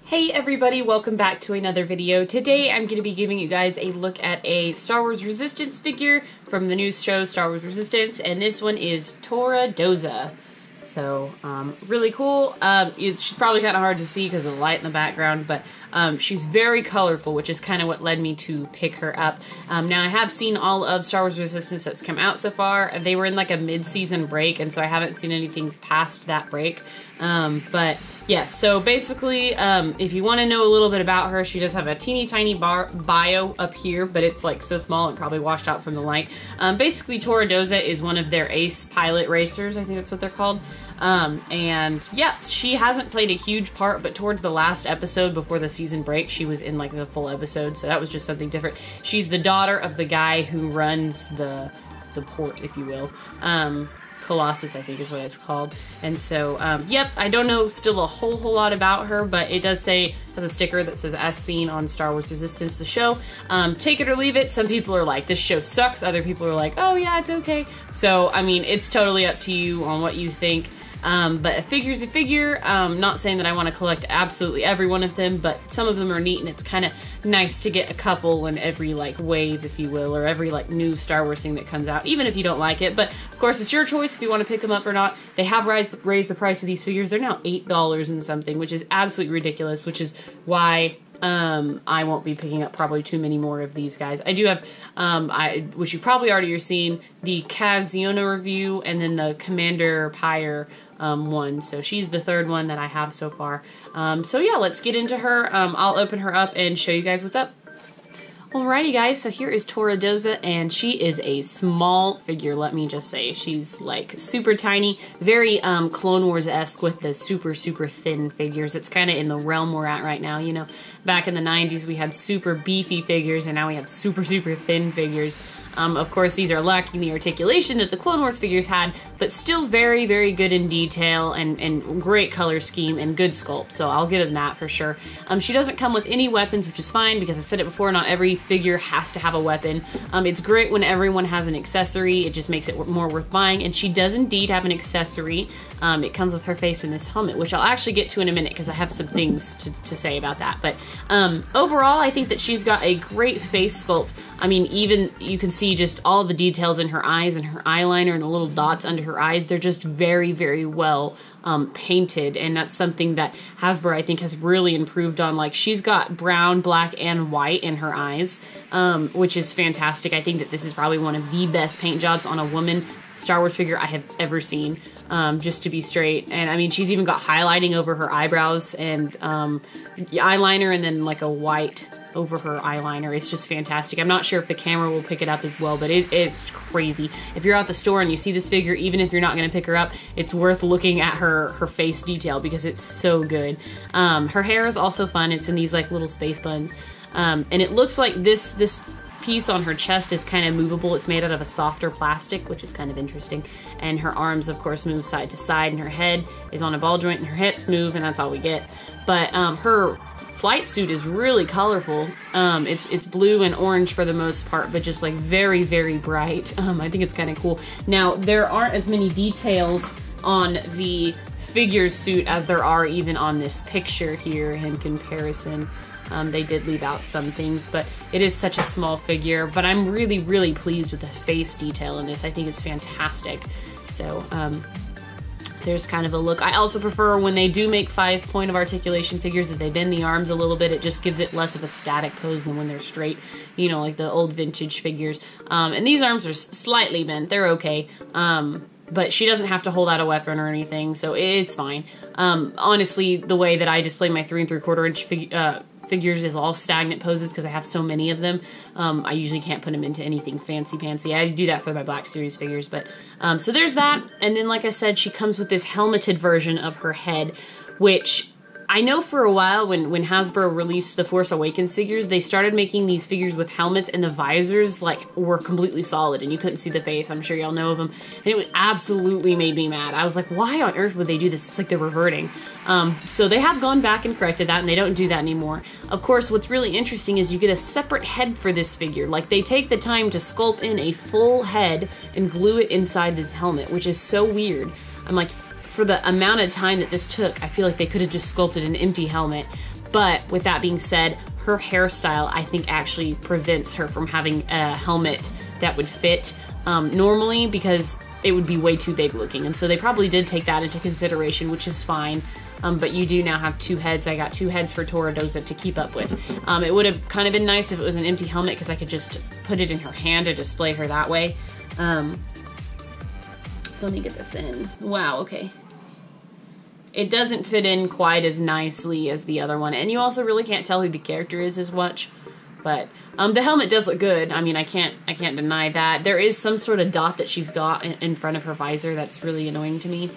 Hey everybody, welcome back to another video. Today I'm going to be giving you guys a look at a Star Wars Resistance figure from the new show Star Wars Resistance, and this one is Torra Doza. So, really cool. She's probably kind of hard to see because of the light in the background, but she's very colorful, which is kind of what led me to pick her up. Now, I have seen all of Star Wars Resistance that's come out so far. They were in like a mid-season break, and so I haven't seen anything past that break. But yes, so basically, if you want to know a little bit about her, she does have a teeny tiny bio up here, but it's like so small and probably washed out from the light. Basically, Torra Doza is one of their ace pilot racers, I think that's what they're called. And yeah, she hasn't played a huge part, but towards the last episode before the season break, she was in like the full episode, so that was just something different. She's the daughter of the guy who runs the port, if you will. Colossus, I think is what it's called. And so, yep, I don't know still a whole lot about her, but it does say, has a sticker that says as seen on Star Wars Resistance, the show. Take it or leave it. Some people are like, this show sucks. Other people are like, oh yeah, it's okay. So, I mean, it's totally up to you on what you think. But a figure's a figure. Not saying that I want to collect absolutely every one of them, but some of them are neat, and it's kind of nice to get a couple in every like wave, if you will, or every like new Star Wars thing that comes out, even if you don't like it. But of course, it's your choice if you want to pick them up or not. They have raised the price of these figures. They're now $8 and something, which is absolutely ridiculous, which is why I won't be picking up probably too many more of these guys. I do have, which you've probably already seen, the Kaziona review, and then the Commander Pyre one. So she's the third one that I have so far. So yeah, let's get into her. I'll open her up and show you guys what's up. Alrighty guys, so here is Torra Doza, and she is a small figure, let me just say. She's like super tiny, very Clone Wars-esque with the super thin figures. It's kind of in the realm we're at right now, you know. Back in the 90s we had super beefy figures, and now we have super thin figures. Of course, these are lacking the articulation that the Clone Wars figures had, but still very good in detail and great color scheme and good sculpt, so I'll give them that for sure. She doesn't come with any weapons, which is fine, because I said it before, not every figure has to have a weapon. It's great when everyone has an accessory. It just makes it more worth buying, and she does indeed have an accessory. It comes with her face in this helmet, which I'll actually get to in a minute because I have some things to say about that. But overall, I think that she's got a great face sculpt. I mean, even you can see just all the details in her eyes and her eyeliner and the little dots under her eyes. They're just very well painted, and that's something that Hasbro, I think, has really improved on. Like, she's got brown, black, and white in her eyes, which is fantastic. I think that this is probably one of the best paint jobs on a woman Star Wars figure I have ever seen, just to be straight. And I mean, she's even got highlighting over her eyebrows and eyeliner, and then like a white over her eyeliner. It's just fantastic. I'm not sure if the camera will pick it up as well, but it's crazy. If you're at the store and you see this figure, even if you're not going to pick her up, it's worth looking at her face detail because it's so good. Her hair is also fun. It's in these like little space buns, and it looks like this piece on her chest is kind of movable. It's made out of a softer plastic, which is kind of interesting. And her arms, of course, move side to side, and her head is on a ball joint, and her hips move, and that's all we get. But her flight suit is really colorful. It's blue and orange for the most part, but just like very bright. I think it's kind of cool. Now, there aren't as many details on the figure's suit as there are even on this picture here in comparison. They did leave out some things, but it is such a small figure. But I'm really pleased with the face detail in this. I think it's fantastic. So there's kind of a look. I also prefer when they do make 5-point of articulation figures that they bend the arms a little bit. It just gives it less of a static pose than when they're straight, you know, like the old vintage figures. And these arms are slightly bent. They're okay. But she doesn't have to hold out a weapon or anything, so it's fine. Honestly, the way that I display my 3 3/4 inch figures is all stagnant poses because I have so many of them. I usually can't put them into anything fancy. I do that for my Black Series figures, but so there's that. And then, like I said, she comes with this helmeted version of her head, which I know for a while when Hasbro released the Force Awakens figures, they started making these figures with helmets, and the visors like were completely solid and you couldn't see the face. I'm sure y'all know of them. And it was absolutely made me mad. I was like, why on earth would they do this? It's like they're reverting. So they have gone back and corrected that, and they don't do that anymore. Of course, what's really interesting is you get a separate head for this figure. Like, they take the time to sculpt in a full head and glue it inside this helmet, which is so weird. I'm like, for the amount of time that this took, I feel like they could have just sculpted an empty helmet. But with that being said, her hairstyle, I think, actually prevents her from having a helmet that would fit normally, because it would be way too big looking. And so they probably did take that into consideration, which is fine. But you do now have 2 heads. I got 2 heads for Torra Doza to keep up with. It would have kind of been nice if it was an empty helmet, because I could just put it in her hand to display her that way. Let me get this in. Wow, okay. It doesn't fit in quite as nicely as the other one. And you also really can't tell who the character is as much. But the helmet does look good. I mean, I can't deny that. There is some sort of dot that she's got in front of her visor that's really annoying to me.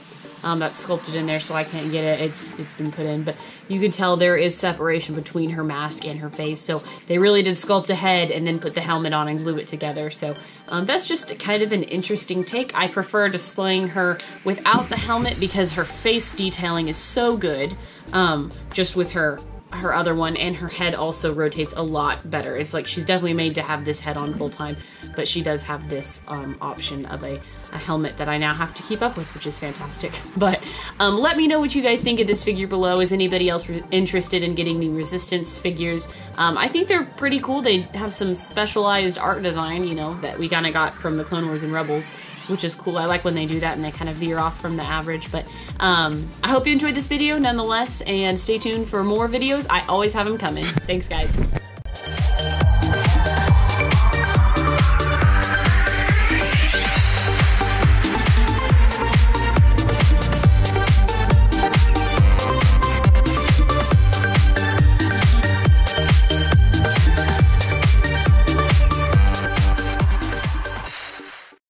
That's sculpted in there, so I can't get it. It's been put in, but you can tell there is separation between her mask and her face. So they really did sculpt a head and then put the helmet on and glue it together. So that's just kind of an interesting take. I prefer displaying her without the helmet because her face detailing is so good. Just with her other one, and her head also rotates a lot better. It's like she's definitely made to have this head on full time, but she does have this option of a helmet that I now have to keep up with, which is fantastic. But let me know what you guys think of this figure below. Is anybody else interested in getting the Resistance figures? I think they're pretty cool. They have some specialized art design, you know, that we kind of got from the Clone Wars and Rebels, which is cool. I like when they do that and they kind of veer off from the average. But I hope you enjoyed this video nonetheless, and stay tuned for more videos. I always have them coming. Thanks, guys.